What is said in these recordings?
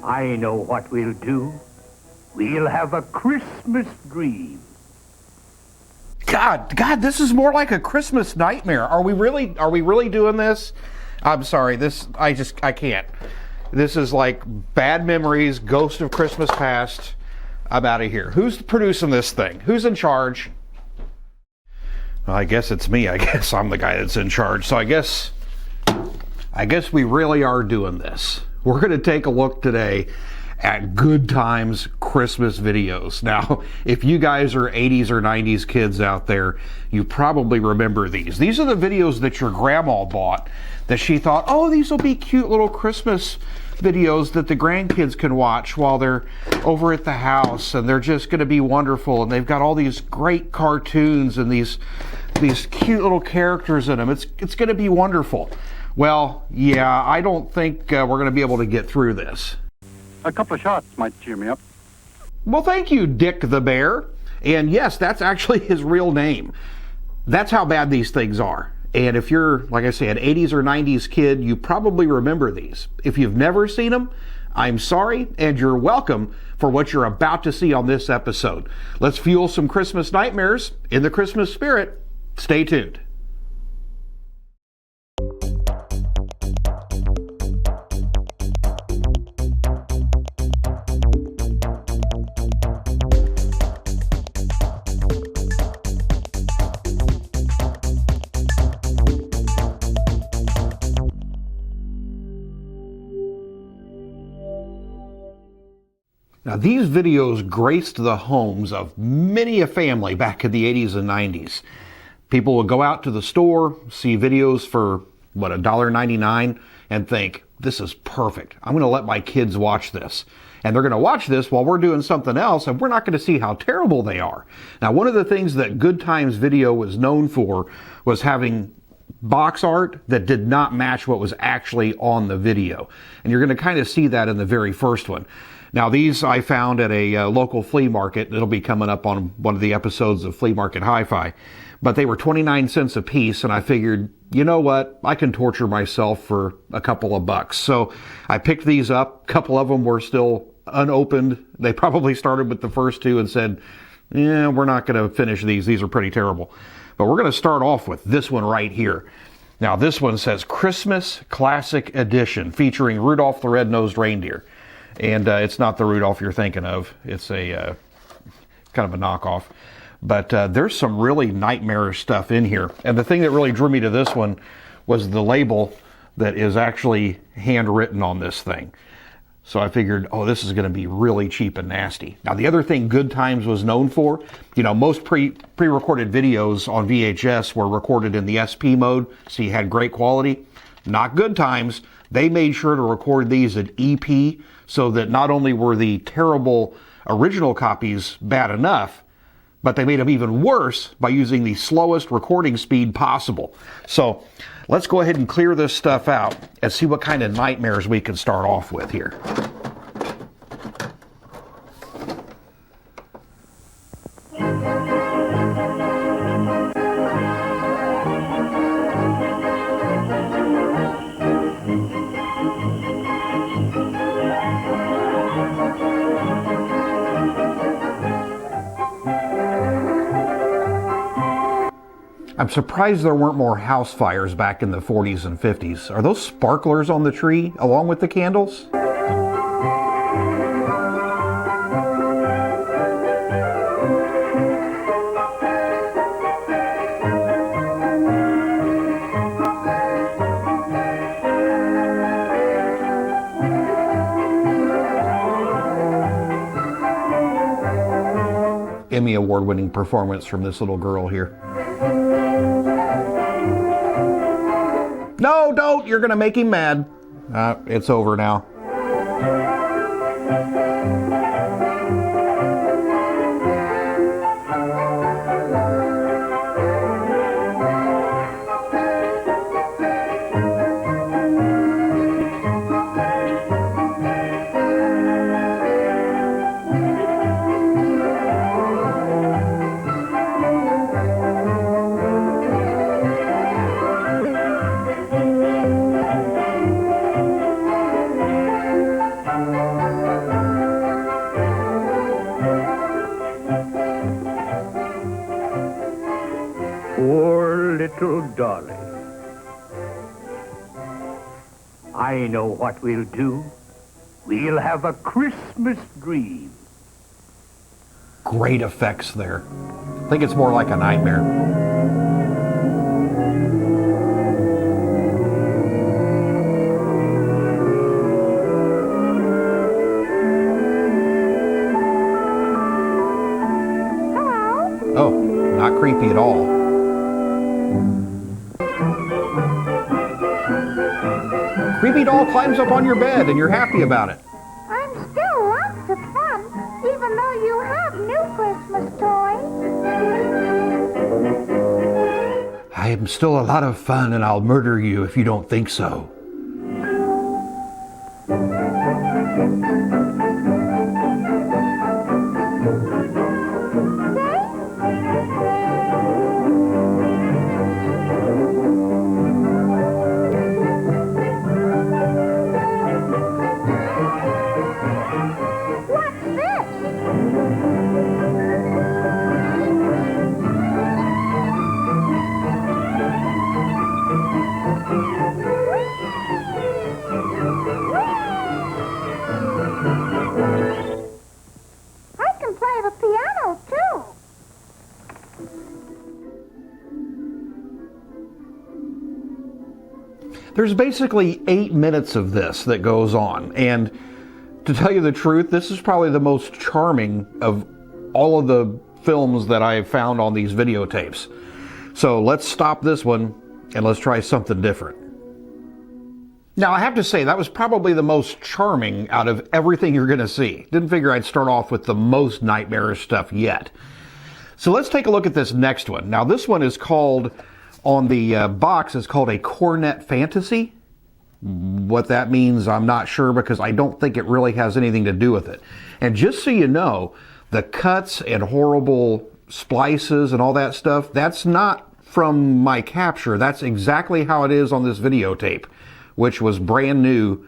I know what we'll do. We'll have a Christmas dream. God, this is more like a Christmas nightmare. Are we really doing this? I'm sorry, I can't. This is like bad memories, ghost of Christmas past. I'm out of here. Who's producing this thing? Who's in charge? Well, I guess it's me. I guess I'm the guy that's in charge. So I guess we really are doing this. We're going to take a look today at Good Times Christmas videos. Now, if you guys are 80s or 90s kids out there, you probably remember these. These are the videos that your grandma bought that she thought, oh, these will be cute little Christmas videos that the grandkids can watch while they're over at the house, and they're just going to be wonderful, and they've got all these great cartoons and these cute little characters in them. It's going to be wonderful. Well, yeah, I don't think we're going to be able to get through this. A couple of shots might cheer me up. Well, thank you, Dick the Bear. And yes, that's actually his real name. That's how bad these things are. And if you're, like I said, 80s or 90s kid, you probably remember these. If you've never seen them, I'm sorry, and you're welcome for what you're about to see on this episode. Let's fuel some Christmas nightmares in the Christmas spirit. Stay tuned. Now, these videos graced the homes of many a family back in the 80s and 90s. People would go out to the store, see videos for, $1.99, and think, this is perfect. I'm going to let my kids watch this. And they're going to watch this while we're doing something else, and we're not going to see how terrible they are. Now, one of the things that Good Times Video was known for was having box art that did not match what was actually on the video. And you're going to kind of see that in the very first one. Now, these I found at a local flea market. It'll be coming up on one of the episodes of Flea Market Hi-Fi. But they were 29 cents a piece, and I figured, you know what? I can torture myself for a couple of bucks. So I picked these up. A couple of them were still unopened. They probably started with the first two and said, yeah, we're not going to finish these. These are pretty terrible. But we're going to start off with this one right here. Now, this one says Christmas Classic Edition, featuring Rudolph the Red-Nosed Reindeer. And it's not the Rudolph you're thinking of. It's a kind of a knockoff. But there's some really nightmarish stuff in here. And the thing that really drew me to this one was the label that is actually handwritten on this thing. So I figured, oh, this is going to be really cheap and nasty. Now, the other thing Good Times was known for, most pre-recorded videos on VHS were recorded in the SP mode, so you had great quality. Not Good Times. They made sure to record these at EP, so that not only were the terrible original copies bad enough, but they made them even worse by using the slowest recording speed possible. So let's go ahead and clear this stuff out and see what kind of nightmares we can start off with here. I'm surprised there weren't more house fires back in the 40s and 50s. Are those sparklers on the tree along with the candles? Emmy award-winning performance from this little girl here. No, don't! You're gonna make him mad. It's over now. little dolly. I know what we'll do. We'll have a Christmas dream. Great effects there. I think it's more like a nightmare. Oh, not creepy at all. Creepy doll climbs up on your bed and you're happy about it. I'm still lots of fun, even though you have new Christmas toys. I am still a lot of fun and I'll murder you if you don't think so. There's basically 8 minutes of this that goes on, and to tell you the truth, this is probably the most charming of all of the films that I have found on these videotapes. So let's stop this one and let's try something different. Now I have to say that was probably the most charming out of everything you're going to see. Didn't figure I'd start off with the most nightmarish stuff yet. So let's take a look at this next one. Now this one is called, on the box, is called a Cornet Fantasy. What that means, I'm not sure, because I don't think it really has anything to do with it. And just so you know, the cuts and horrible splices and all that stuff, that's not from my capture. That's exactly how it is on this videotape, which was brand new,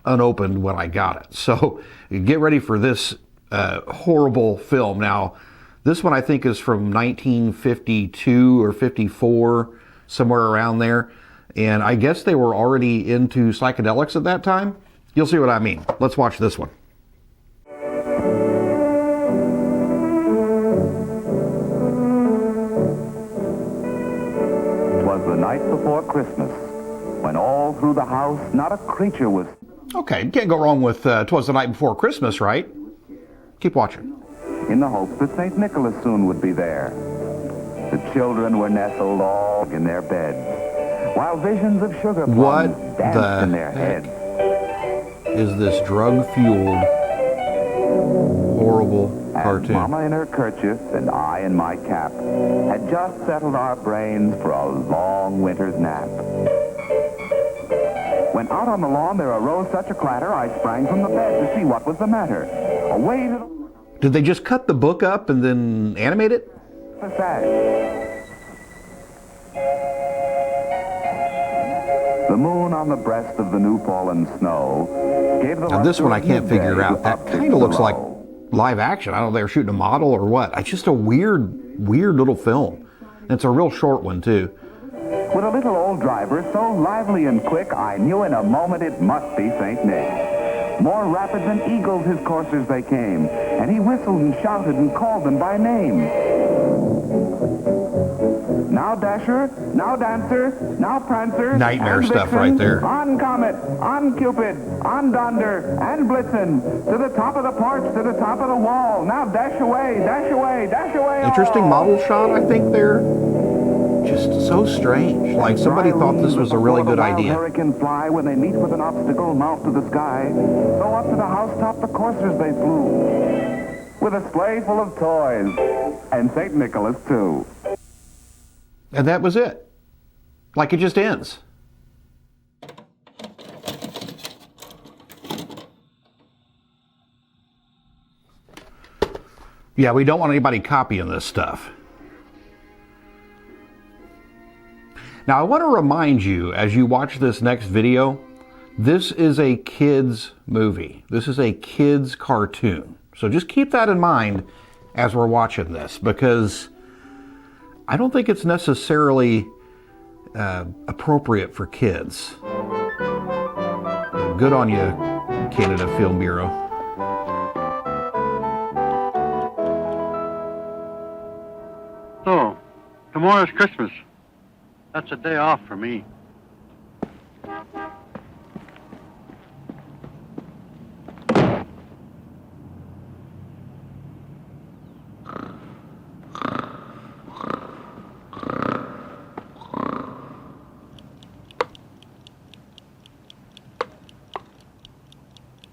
unopened when I got it. So get ready for this horrible film. Now, this one I think is from 1952 or 54, somewhere around there. And I guess they were already into psychedelics at that time. You'll see what I mean. Let's watch this one. 'Twas the night before Christmas, when all through the house not a creature was... Okay, you can't go wrong with 'Twas the Night Before Christmas, right? Keep watching. In the hope that St. Nicholas soon would be there. The children were nestled all in their beds, while visions of sugar plums danced in their heads. Is this drug-fueled, horrible cartoon? And Mama in her kerchief and I in my cap had just settled our brains for a long winter's nap. When out on the lawn there arose such a clatter, I sprang from the bed to see what was the matter. Away to the... Did they just cut the book up and then animate it? The moon on the breast of the new fallen snow gave the... Now this one I can't figure out. That kind of looks like live action. I don't know if they were shooting a model or what. It's just a weird little film. And it's a real short one too. With a little old driver so lively and quick, I knew in a moment it must be St. Nick. More rapid than eagles his coursers they came, and he whistled and shouted and called them by name. Now Dasher, now Dancer, now Prancer, Nightmare and stuff Vixen, right there. On Comet, on Cupid, on Donder, and Blitzen, to the top of the porch, to the top of the wall. Now dash away, dash away, dash away. Interesting all. model shot, I think, there. Just so strange. Like somebody thought this was a really good idea. Hurricane fly when they meet with an obstacle, mount to the sky. So up to the housetop the coursers they flew, with a sleigh full of toys, and St. Nicholas too. And that was it. Like it just ends. Yeah, we don't want anybody copying this stuff. Now, I want to remind you, as you watch this next video, this is a kid's movie. This is a kid's cartoon. So just keep that in mind as we're watching this, because I don't think it's necessarily appropriate for kids. Good on you, Canada Film Bureau. So, tomorrow's Christmas. That's a day off for me.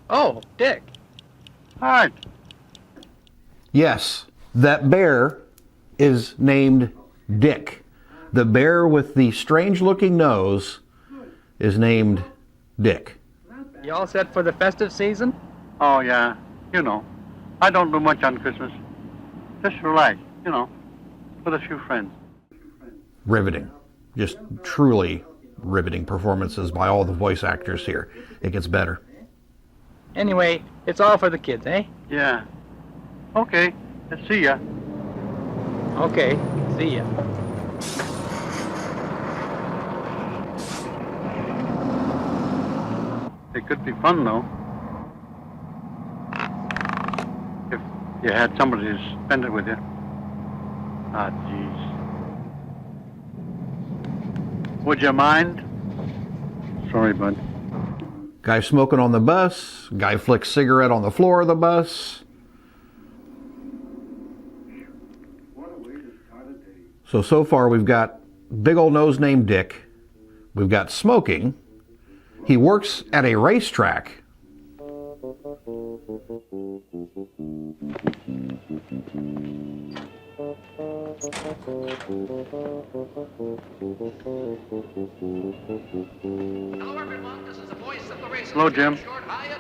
Oh, Dick. Hi. Yes, that bear is named Dick. The bear with the strange-looking nose is named Dick. You all set for the festive season? Oh, yeah. You know, I don't do much on Christmas. Just relax, you know, with a few friends. Riveting. Just truly riveting performances by all the voice actors here. It gets better. Anyway, it's all for the kids, eh? Yeah. Okay. Let's see ya. Okay, see ya. It could be fun, though. If you had somebody to spend it with you. Ah, jeez. Would you mind? Sorry, bud. Guy smoking on the bus. Guy flicks cigarette on the floor of the bus. So far we've got big old nose named Dick. We've got smoking. He works at a racetrack. Hello, everyone. This is the voice of the race. Hello, Jim.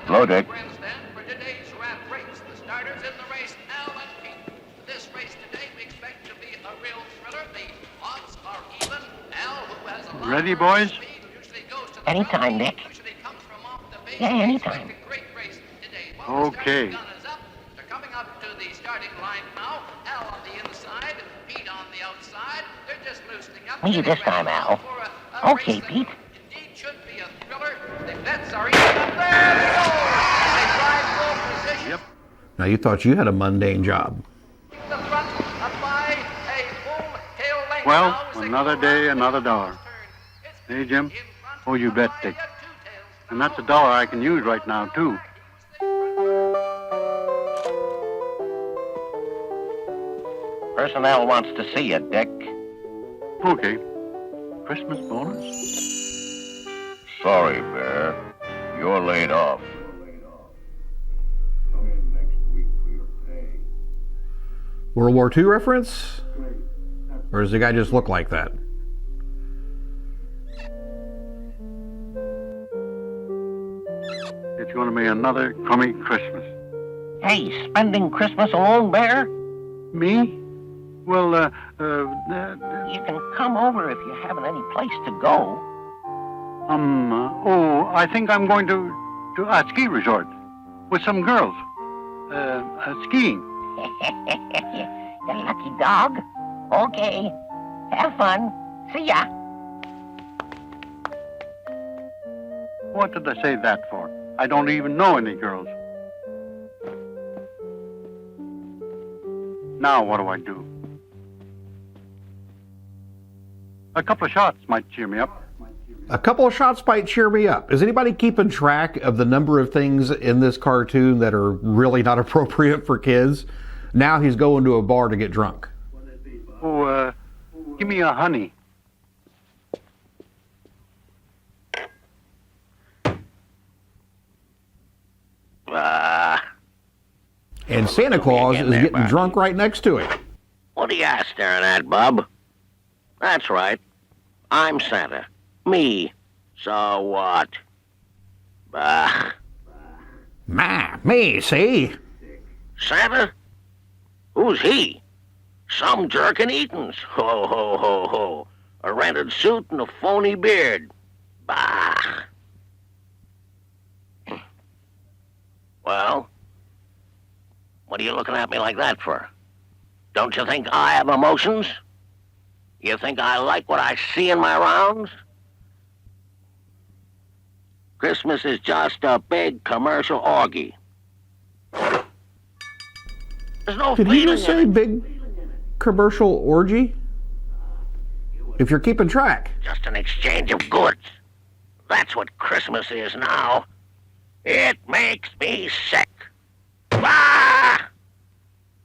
Hello, Dick. For today's rat race, the starters in the race, Al and Pete. This race today we expect to be a real thriller. The odds are even. Al, who has a lot Ready, of boys? speed, usually goes to the Anytime, front. Nick. Usually comes from off the base. Yeah, We anytime. expect a great race today. Well, the Okay. starting gun is up. They're coming up to the starting line now. Al on the inside, Pete on the outside. They're just loosening up. Me getting this ready time, now Al. for a Okay, race that Pete. Indeed should be a thriller. The bets are even up. There they go. They drive full position. Yep. Now you thought you had a mundane job. The front up by a full tail length. Well, now as they another go day, around another the dollar. turn. It's Hey, Jim. in front Oh, you up bet, by Dick. two tails. And that's $1 I can use right now, too. Personnel wants to see you, Dick. Okay. Christmas bonus? Sorry, Bear. You're laid off. World War II reference? Or does the guy just look like that? It's going to be another crummy Christmas. Hey, spending Christmas alone, Bear? Me? Well, You can come over if you haven't any place to go. I think I'm going to a ski resort with some girls. Skiing. You lucky dog. Okay. Have fun. See ya. What did I say that for? I don't even know any girls. Now what do I do? A couple of shots might cheer me up. A couple of shots might cheer me up. Is anybody keeping track of the number of things in this cartoon that are really not appropriate for kids? Now he's going to a bar to get drunk. Oh, give me a honey. And Santa Claus is getting drunk right next to him. What are you staring at, Bub? That's right. I'm Santa. Me. So what? Bah. Me, see? Santa? Who's he? Some jerk in Eaton's. Ho, ho, ho, ho. A rented suit and a phony beard. Bah. Well, what are you looking at me like that for? Don't you think I have emotions? You think I like what I see in my rounds? Christmas is just a big commercial orgy. There's no Did he feeling just say in it. big commercial orgy? If you're keeping track. Just an exchange of goods. That's what Christmas is now. It makes me sick. Ah!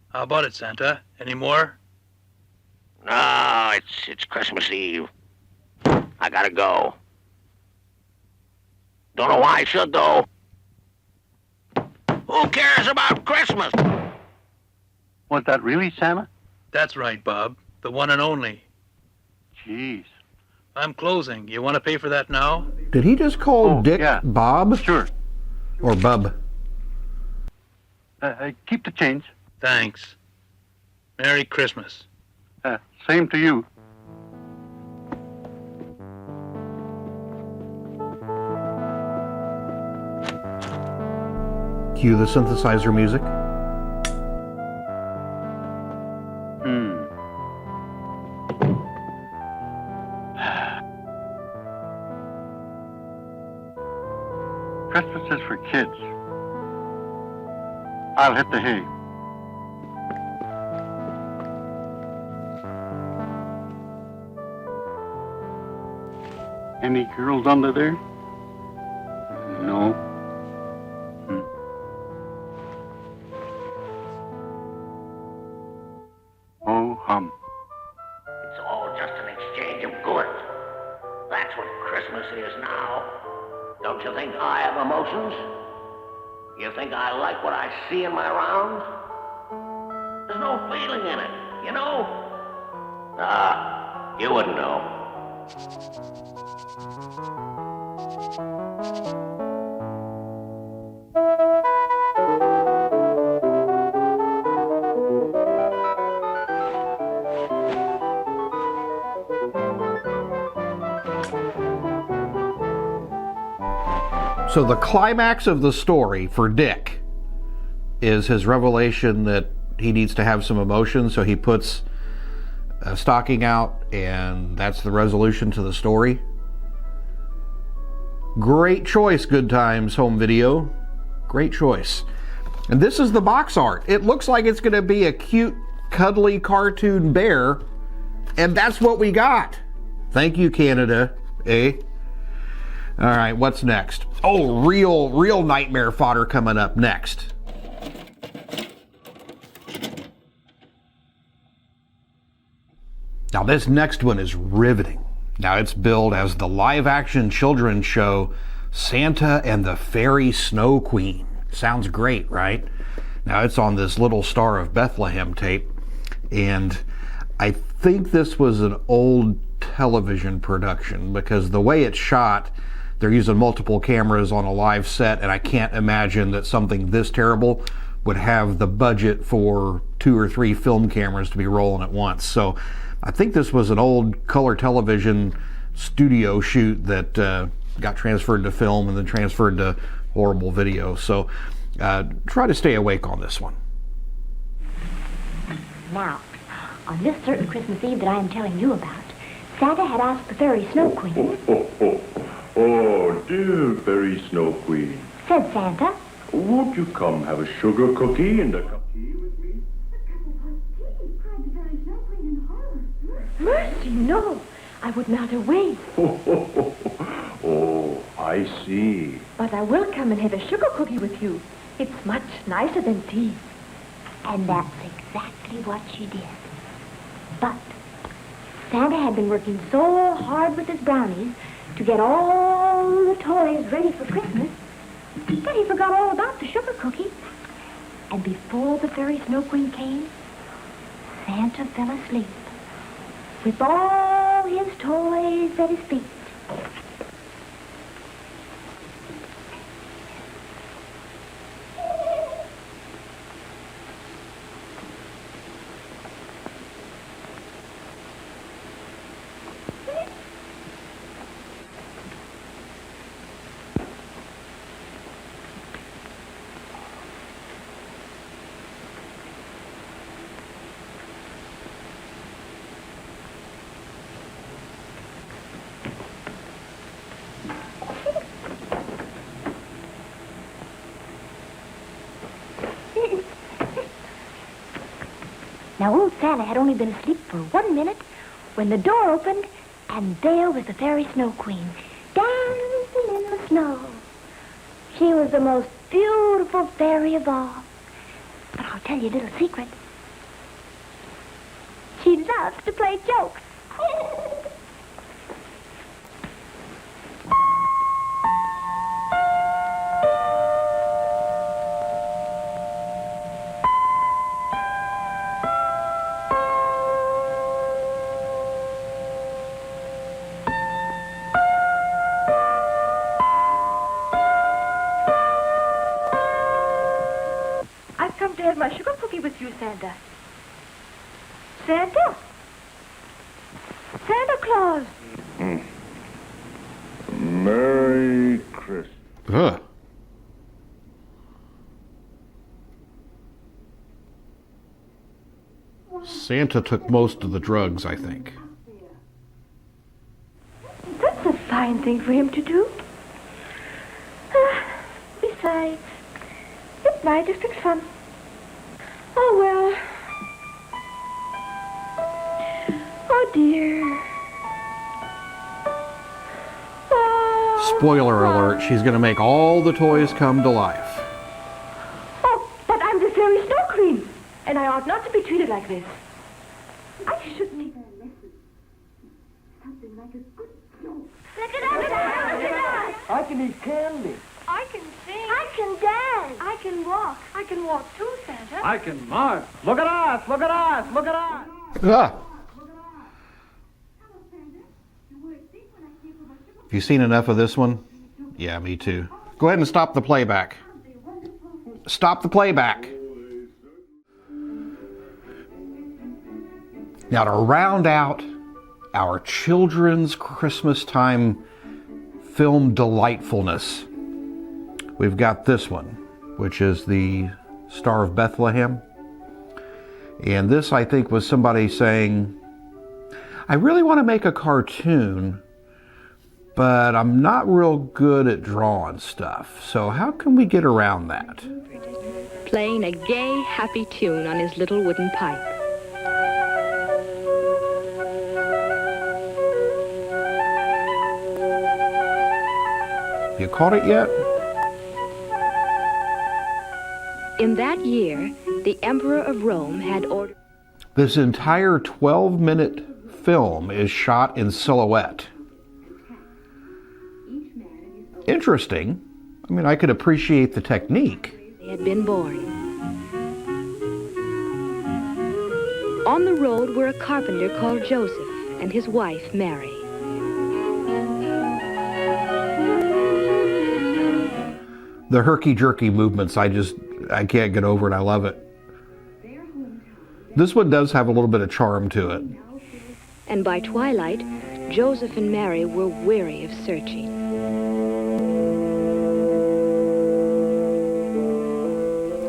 How about it, Santa? Any more? No, it's Christmas Eve. I gotta go. Don't know why I should, though. Who cares about Christmas? Was that really Santa? That's right, Bob. The one and only. Jeez. I'm closing. You want to pay for that now? Did he just call Dick yeah. Bob? Sure. Or Bub? Keep the change. Thanks. Merry Christmas. Same to you. Cue the synthesizer music. Christmas is for kids. I'll hit the hay. Any girls under there? No. Oh, hum. It's all just an exchange of goods. That's what Christmas is now. Don't you think I have emotions? You think I like what I see in my rounds? There's no feeling in it, you know? You wouldn't know. So the climax of the story for Dick is his revelation that he needs to have some emotion, so he puts a stocking out, and that's the resolution to the story. Great choice, Goodtimes Home Video. Great choice. And this is the box art. It looks like it's going to be a cute, cuddly cartoon bear, and that's what we got. Thank you, Canada. Eh? All right, what's next? Oh, real nightmare fodder coming up next. Now, this next one is riveting. Now, it's billed as the live-action children's show, Santa and the Fairy Snow Queen. Sounds great, right? Now, it's on this Little Star of Bethlehem tape, and I think this was an old television production because the way it's shot, they're using multiple cameras on a live set, and I can't imagine that something this terrible would have the budget for 2 or 3 film cameras to be rolling at once. So I think this was an old color television studio shoot that got transferred to film and then transferred to horrible video. So try to stay awake on this one. Now, on this certain Christmas Eve that I am telling you about, Santa had asked the Fairy Snow Queen. Oh, dear Fairy Snow Queen. Said Santa. Won't you come have a sugar cookie and a cup of tea with me? Mercy, no. I would not wait. Oh, I see. But I will come and have a sugar cookie with you. It's much nicer than tea. And that's exactly what she did. But Santa had been working so hard with his brownies to get all the toys ready for Christmas that he forgot all about the sugar cookie. And before the Fairy Snow Queen came, Santa fell asleep with all his toys at his feet. Now, old Santa had only been asleep for 1 minute when the door opened, and there was the fairy Snow Queen, dancing in the snow. She was the most beautiful fairy of all. But I'll tell you a little secret. She loves to play jokes. I've come to have my sugar cookie with you, Santa. Santa? Santa Claus. Merry Christmas. Ugh. Santa took most of the drugs, I think. That's a fine thing for him to do. Besides, it's night just for fun. Oh, well. Oh, dear. Oh. Spoiler alert, she's going to make all the toys come to life. Oh, but I'm the fairy Snow Queen, and I ought not to be treated like this. I shouldn't even listen. Something like a good joke. Look at us! I can eat candy. I can sing. I can dance. I can walk. I can walk too, Santa. I can march. Look at us, look at us, look at us. Ah. Have you seen enough of this one? Yeah, me too. Go ahead and stop the playback. Stop the playback. Now, to round out our children's Christmas time film delightfulness, we've got this one, which is the Star of Bethlehem. And this, I think, was somebody saying, I really want to make a cartoon, but I'm not real good at drawing stuff. So how can we get around that? Playing a gay, happy tune on his little wooden pipe. You caught it yet? In that year, the Emperor of Rome had ordered... This entire 12-minute film is shot in silhouette. Interesting. I mean, I could appreciate the technique. They had been born. On the road were a carpenter called Joseph and his wife, Mary. The herky-jerky movements, I can't get over it. I love it. This one does have a little bit of charm to it. And by twilight, Joseph and Mary were weary of searching.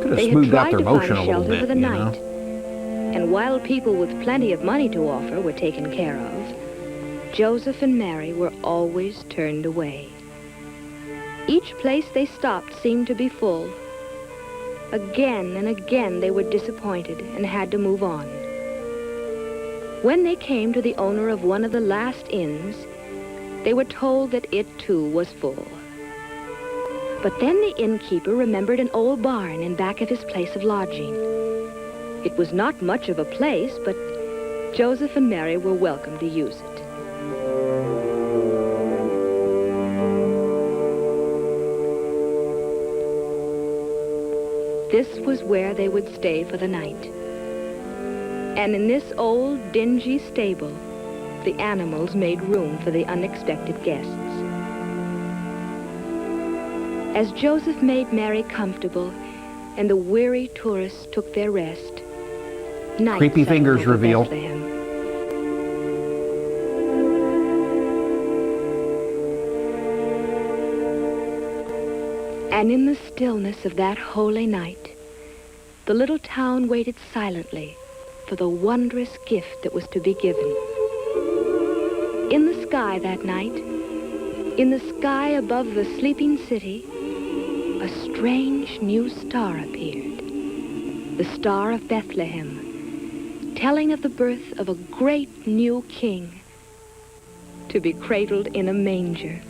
Could have They had smoothed out tried their to find motion a little shelter bit, for the you night. know? And while people with plenty of money to offer were taken care of, Joseph and Mary were always turned away. Each place they stopped seemed to be full. Again and again they were disappointed and had to move on. When they came to the owner of one of the last inns, they were told that it too was full. But then the innkeeper remembered an old barn in back of his place of lodging. It was not much of a place, but Joseph and Mary were welcome to use it. This was where they would stay for the night. And in this old, dingy stable, the animals made room for the unexpected guests. As Joseph made Mary comfortable and the weary tourists took their rest, night Creepy settled fingers over reveal. Bethlehem. And in the stillness of that holy night, the little town waited silently for the wondrous gift that was to be given. In the sky that night, in the sky above the sleeping city, a strange new star appeared, the Star of Bethlehem, telling of the birth of a great new king to be cradled in a manger.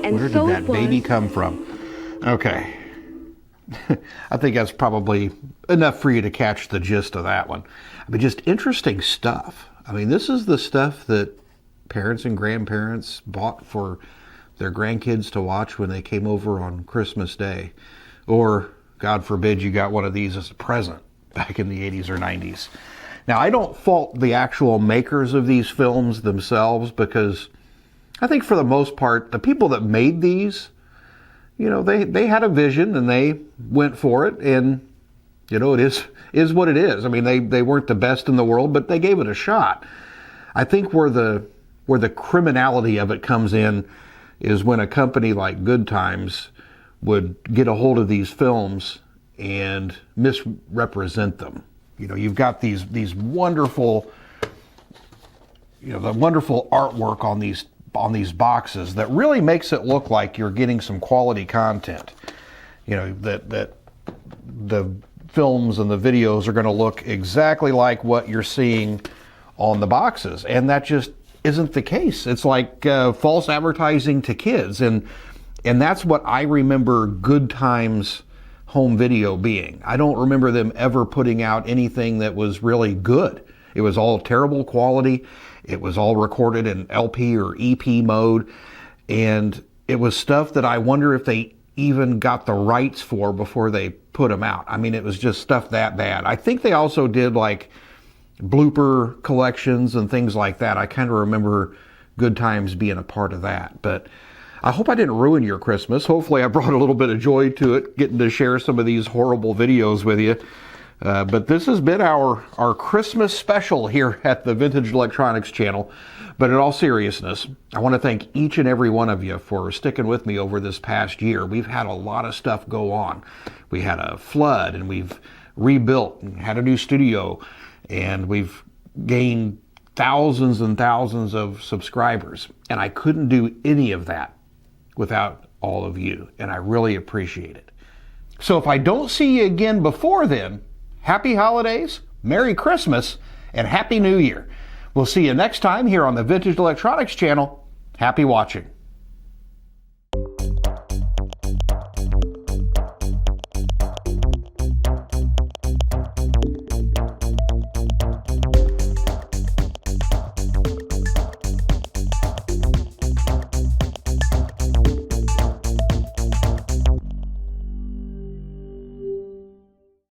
And where did so that it was, baby come from? Okay. I think that's probably enough for you to catch the gist of that one. I mean, just interesting stuff. I mean, this is the stuff that parents and grandparents bought for their grandkids to watch when they came over on Christmas Day. Or, God forbid, you got one of these as a present back in the 80s or 90s. Now, I don't fault the actual makers of these films themselves, because I think for the most part, the people that made these, you know, they had a vision and they went for it, and, you know, it is what it is. I mean, they weren't the best in the world, but they gave it a shot. I think where the criminality of it comes in is when a company like Goodtimes would get a hold of these films and misrepresent them. You know, you've got these wonderful, you know, the wonderful artwork on these boxes that really makes it look like you're getting some quality content. You know, that the films and the videos are going to look exactly like what you're seeing on the boxes, and that just isn't the case. It's like false advertising to kids, and that's what I remember Goodtimes Home Video being. I don't remember them ever putting out anything that was really good. It was all terrible quality. It was all recorded in LP or EP mode, and it was stuff that I wonder if they even got the rights for before they put them out. I mean, it was just stuff that bad. I think they also did like blooper collections and things like that. I kind of remember Goodtimes being a part of that. But I hope I didn't ruin your Christmas. Hopefully I brought a little bit of joy to it, getting to share some of these horrible videos with you. But this has been our Christmas special here at the Vintage Electronics channel. But in all seriousness, I want to thank each and every one of you for sticking with me over this past year. We've had a lot of stuff go on. We had a flood, and we've rebuilt and had a new studio, and we've gained thousands and thousands of subscribers. And I couldn't do any of that without all of you, and I really appreciate it. So if I don't see you again before then, happy holidays, Merry Christmas, and Happy New Year. We'll see you next time here on the Vintage Electronics channel. Happy watching.